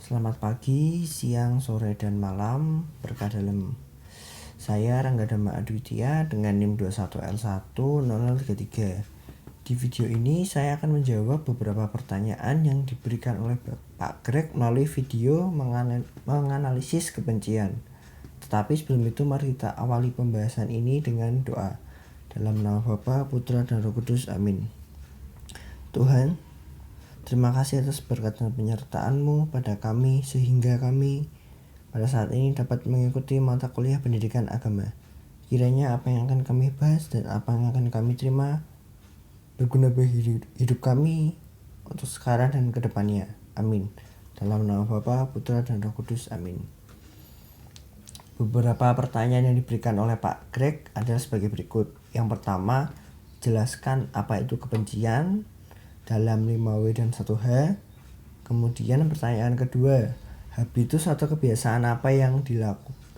Selamat pagi, siang, sore, dan malam. Berkah dalam. Saya Rangga Dhamma Aditya dengan NIM 21L10033. Di video ini saya akan menjawab beberapa pertanyaan yang diberikan oleh Pak Greg melalui video menganalisis kebencian. Tetapi sebelum itu mari kita awali pembahasan ini dengan doa. Dalam nama Bapa, Putra, dan Roh Kudus. Amin. Tuhan, terima kasih atas berkat dan penyertaan-Mu pada kami sehingga kami pada saat ini dapat mengikuti mata kuliah pendidikan agama. Kiranya apa yang akan kami bahas dan apa yang akan kami terima berguna bagi hidup kami untuk sekarang dan kedepannya. Amin. Dalam nama Bapa, Putra, dan Roh Kudus. Amin. Beberapa pertanyaan yang diberikan oleh Pak Greg adalah sebagai berikut. Yang pertama, jelaskan apa itu kebencian dalam 5W dan 1H. Kemudian pertanyaan kedua, habitus atau kebiasaan apa yang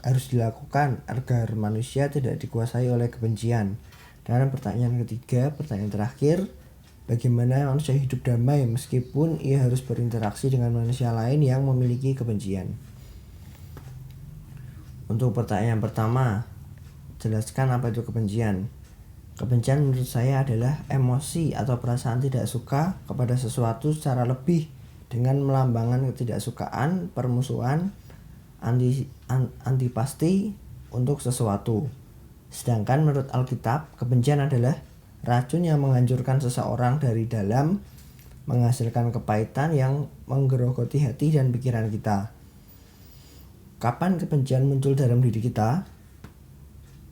harus dilakukan agar manusia tidak dikuasai oleh kebencian. Dan pertanyaan ketiga, pertanyaan terakhir, bagaimana manusia hidup damai meskipun ia harus berinteraksi dengan manusia lain yang memiliki kebencian. Untuk pertanyaan pertama, jelaskan apa itu kebencian. Kebencian menurut saya adalah emosi atau perasaan tidak suka kepada sesuatu secara lebih dengan melambangkan ketidaksukaan, permusuhan, antipasti untuk sesuatu. Sedangkan menurut Alkitab, kebencian adalah racun yang menghancurkan seseorang dari dalam, menghasilkan kepahitan yang menggerogoti hati dan pikiran kita. Kapan kebencian muncul dalam diri kita?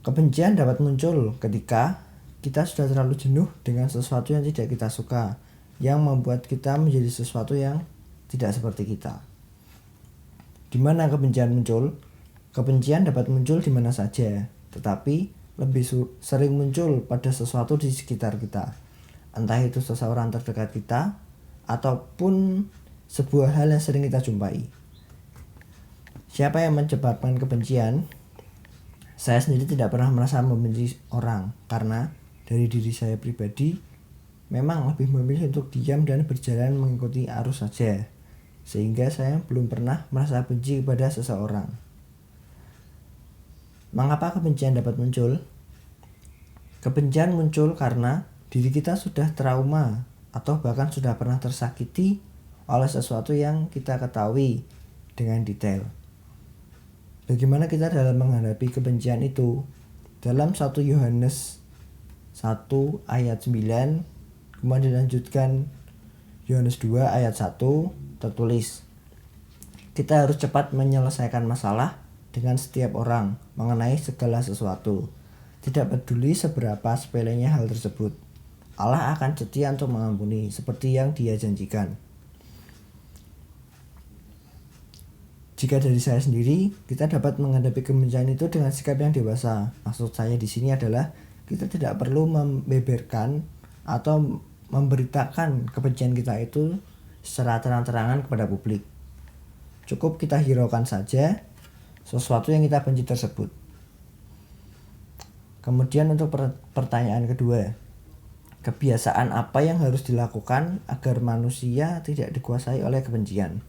Kebencian dapat muncul ketika kita sudah terlalu jenuh dengan sesuatu yang tidak kita suka, yang membuat kita menjadi sesuatu yang tidak seperti kita. Di mana kebencian muncul? Kebencian dapat muncul di mana saja, tetapi lebih sering muncul pada sesuatu di sekitar kita. Entah itu seseorang terdekat kita, ataupun sebuah hal yang sering kita jumpai. Siapa yang menyebabkan kebencian? Saya sendiri tidak pernah merasa membenci orang, karena dari diri saya pribadi memang lebih memilih untuk diam dan berjalan mengikuti arus saja, sehingga saya belum pernah merasa benci kepada seseorang. Mengapa kebencian dapat muncul? Kebencian muncul karena diri kita sudah trauma atau bahkan sudah pernah tersakiti oleh sesuatu yang kita ketahui dengan detail. Bagaimana kita dalam menghadapi kebencian itu? Dalam 1 Yohanes 1 ayat 9, kemudian dilanjutkan Yohanes 2 ayat 1, tertulis, kita harus cepat menyelesaikan masalah dengan setiap orang mengenai segala sesuatu. Tidak peduli seberapa sepelenya hal tersebut. Allah akan setia untuk mengampuni seperti yang Dia janjikan. Jika dari saya sendiri, kita dapat menghadapi kebencian itu dengan sikap yang dewasa. Maksud saya di sini adalah kita tidak perlu membeberkan atau memberitakan kebencian kita itu secara terang-terangan kepada publik. Cukup kita hiraukan saja sesuatu yang kita benci tersebut. Kemudian untuk pertanyaan kedua, kebiasaan apa yang harus dilakukan agar manusia tidak dikuasai oleh kebencian?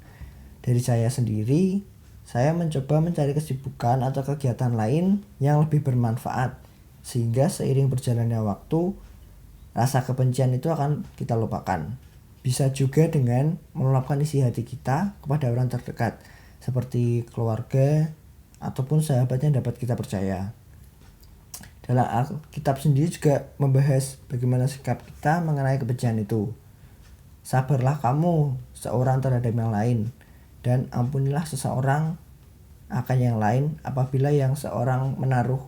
Dari saya sendiri, saya mencoba mencari kesibukan atau kegiatan lain yang lebih bermanfaat, sehingga seiring berjalannya waktu, rasa kebencian itu akan kita lupakan. Bisa juga dengan meluapkan isi hati kita kepada orang terdekat, seperti keluarga ataupun sahabat yang dapat kita percaya. Dalam Alkitab sendiri juga membahas bagaimana sikap kita mengenai kebencian itu. Sabarlah kamu seorang terhadap yang lain, dan ampunilah seseorang akan yang lain apabila yang seorang menaruh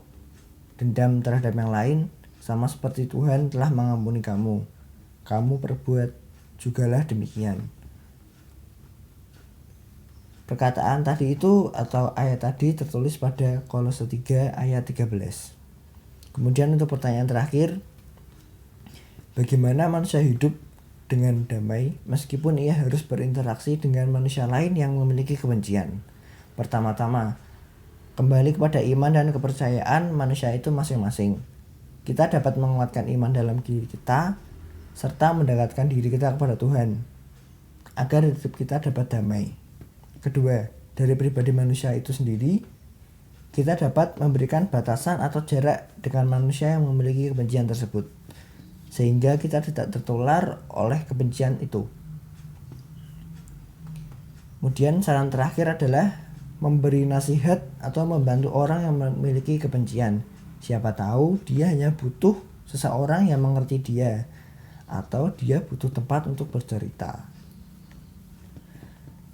dendam terhadap yang lain, sama seperti Tuhan telah mengampuni kamu. Kamu perbuat jugalah demikian. Perkataan tadi itu atau ayat tadi tertulis pada Kolose 3 ayat 13. Kemudian untuk pertanyaan terakhir, bagaimana manusia hidup dengan damai meskipun ia harus berinteraksi dengan manusia lain yang memiliki kebencian? Pertama-tama, kembali kepada iman dan kepercayaan manusia itu masing-masing. Kita dapat menguatkan iman dalam diri kita serta mendekatkan diri kita kepada Tuhan agar hidup kita dapat damai. Kedua, dari pribadi manusia itu sendiri, kita dapat memberikan batasan atau jarak dengan manusia yang memiliki kebencian tersebut, sehingga kita tidak tertular oleh kebencian itu. Kemudian saran terakhir adalah memberi nasihat atau membantu orang yang memiliki kebencian. Siapa tahu dia hanya butuh seseorang yang mengerti dia, atau dia butuh tempat untuk bercerita.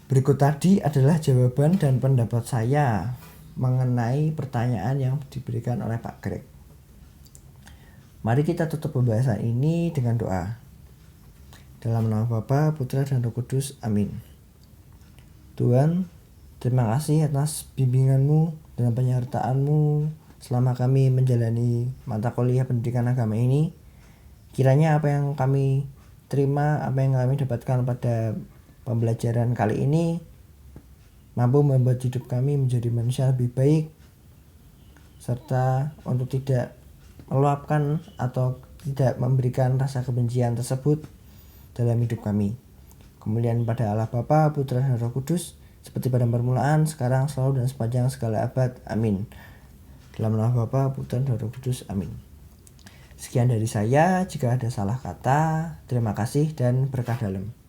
Berikut tadi adalah jawaban dan pendapat saya mengenai pertanyaan yang diberikan oleh Pak Greg. Mari kita tutup pembahasan ini dengan doa. Dalam nama Bapa, Putra, dan Roh Kudus. Amin. Tuhan, terima kasih atas bimbingan-Mu dan penyertaan-Mu selama kami menjalani mata kuliah pendidikan agama ini. Kiranya apa yang kami terima, apa yang kami dapatkan pada pembelajaran kali ini mampu membuat hidup kami menjadi manusia lebih baik, serta untuk tidak meluapkan atau tidak memberikan rasa kebencian tersebut dalam hidup kami. Kemuliaan pada Allah Bapa, Putra, dan Roh Kudus, seperti pada permulaan, sekarang, selalu, dan sepanjang segala abad. Amin. Dalam nama Bapa, Putra, dan Roh Kudus. Amin. Sekian dari saya. Jika ada salah kata, terima kasih dan berkah dalam.